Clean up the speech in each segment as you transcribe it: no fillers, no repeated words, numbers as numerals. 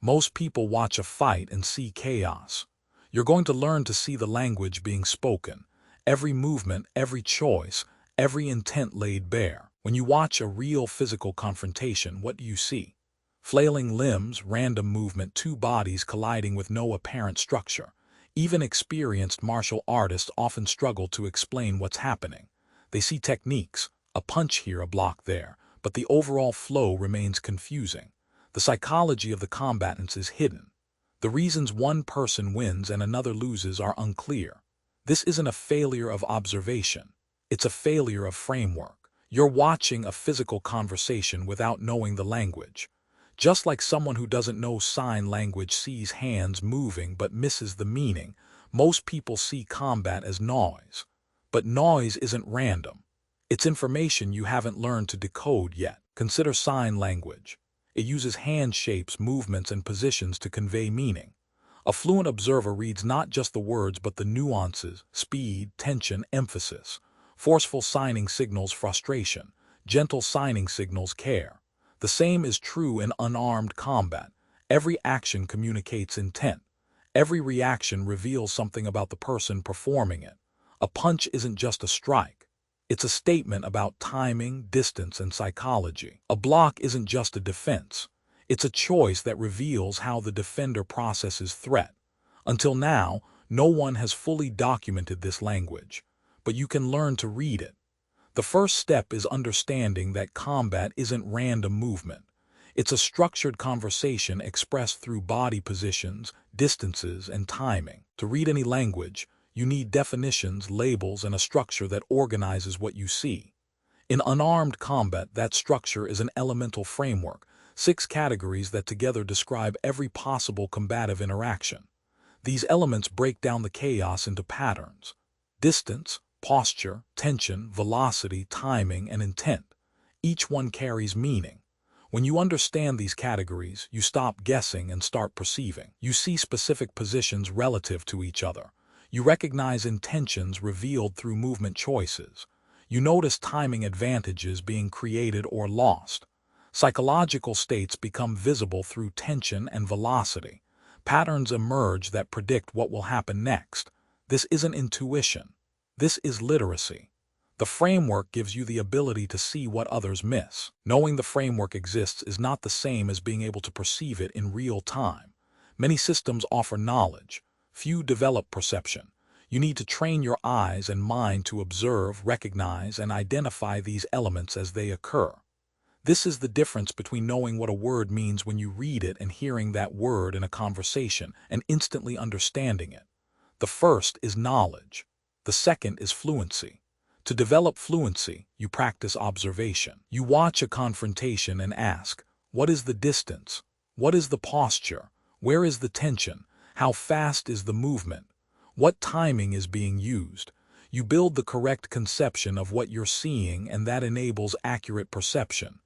Most people watch a fight and see chaos. You're going to learn to see the language being spoken, every movement, every choice, every intent laid bare. When you watch a real physical confrontation, what do you see? Flailing limbs, random movement, two bodies colliding with no apparent structure. Even experienced martial artists often struggle to explain what's happening. They see techniques, a punch here, a block there, but the overall flow remains confusing. The psychology of the combatants is hidden. The reasons one person wins and another loses are unclear. This isn't a failure of observation. It's a failure of framework. You're watching a physical conversation without knowing the language. Just like someone who doesn't know sign language sees hands moving but misses the meaning, most people see combat as noise. But noise isn't random. It's information you haven't learned to decode yet. Consider sign language. It uses hand shapes, movements, and positions to convey meaning. A fluent observer reads not just the words but the nuances, speed, tension, emphasis. Forceful signing signals frustration. Gentle signing signals care. The same is true in unarmed combat. Every action communicates intent. Every reaction reveals something about the person performing it. A punch isn't just a strike. It's a statement about timing, distance, and psychology. A block isn't just a defense. It's a choice that reveals how the defender processes threat. Until now, no one has fully documented this language, but you can learn to read it. The first step is understanding that combat isn't random movement. It's a structured conversation expressed through body positions, distances, and timing. To read any language, you need definitions, labels, and a structure that organizes what you see. In unarmed combat, that structure is an elemental framework, 6 categories that together describe every possible combative interaction. These elements break down the chaos into patterns: distance, posture, tension, velocity, timing, and intent. Each one carries meaning. When you understand these categories, you stop guessing and start perceiving. You see specific positions relative to each other. You recognize intentions revealed through movement choices. You notice timing advantages being created or lost. Psychological states become visible through tension and velocity. Patterns emerge that predict what will happen next. This isn't intuition. This is literacy. The framework gives you the ability to see what others miss. Knowing the framework exists is not the same as being able to perceive it in real time. Many systems offer knowledge. Few develop perception. You need to train your eyes and mind to observe, recognize, and identify these elements as they occur. This is the difference between knowing what a word means when you read it and hearing that word in a conversation and instantly understanding it. The first is knowledge. The second is fluency. To develop fluency, you practice observation. You watch a confrontation and ask, what is the distance? What is the posture? Where is the tension? How fast is the movement? What timing is being used? You build the correct conception of what you're seeing, and that enables accurate perception.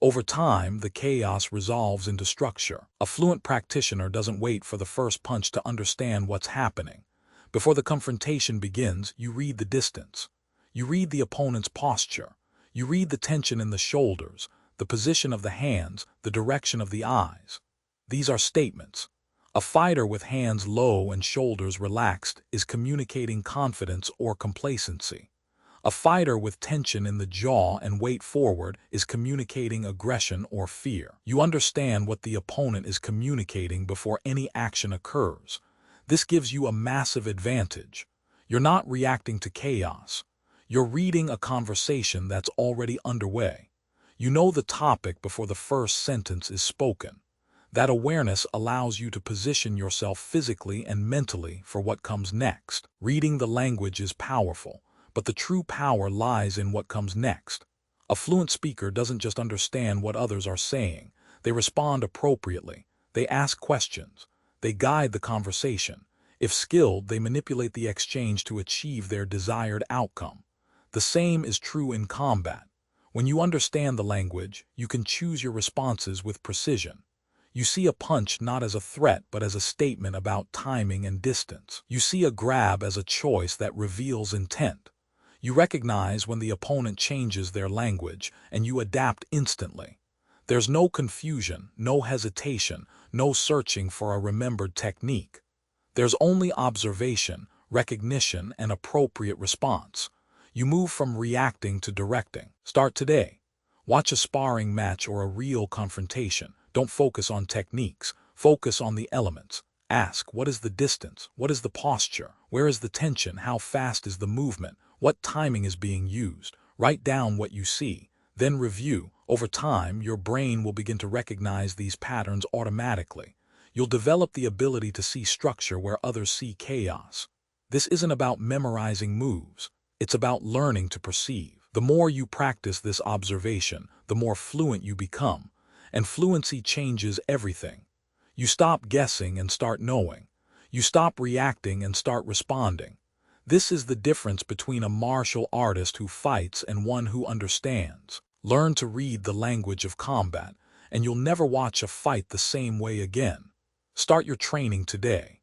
Over time, the chaos resolves into structure. A fluent practitioner doesn't wait for the first punch to understand what's happening. Before the confrontation begins, you read the distance. You read the opponent's posture. You read the tension in the shoulders, the position of the hands, the direction of the eyes. These are statements. A fighter with hands low and shoulders relaxed is communicating confidence or complacency. A fighter with tension in the jaw and weight forward is communicating aggression or fear. You understand what the opponent is communicating before any action occurs. This gives you a massive advantage. You're not reacting to chaos. You're reading a conversation that's already underway. You know the topic before the first sentence is spoken. That awareness allows you to position yourself physically and mentally for what comes next. Reading the language is powerful, but the true power lies in what comes next. A fluent speaker doesn't just understand what others are saying. They respond appropriately. They ask questions. They guide the conversation. If skilled, they manipulate the exchange to achieve their desired outcome. The same is true in combat. When you understand the language, you can choose your responses with precision. You see a punch not as a threat but as a statement about timing and distance. You see a grab as a choice that reveals intent. You recognize when the opponent changes their language, and you adapt instantly. There's no confusion, no hesitation, no searching for a remembered technique. There's only observation, recognition, and appropriate response. You move from reacting to directing. Start today. Watch a sparring match or a real confrontation. Don't focus on techniques. Focus on the elements. Ask, what is the distance? What is the posture? Where is the tension? How fast is the movement? What timing is being used? Write down what you see. Then review. Over time, your brain will begin to recognize these patterns automatically. You'll develop the ability to see structure where others see chaos. This isn't about memorizing moves. It's about learning to perceive. The more you practice this observation, the more fluent you become. And fluency changes everything. You stop guessing and start knowing. You stop reacting and start responding. This is the difference between a martial artist who fights and one who understands. Learn to read the language of combat, and you'll never watch a fight the same way again. Start your training today.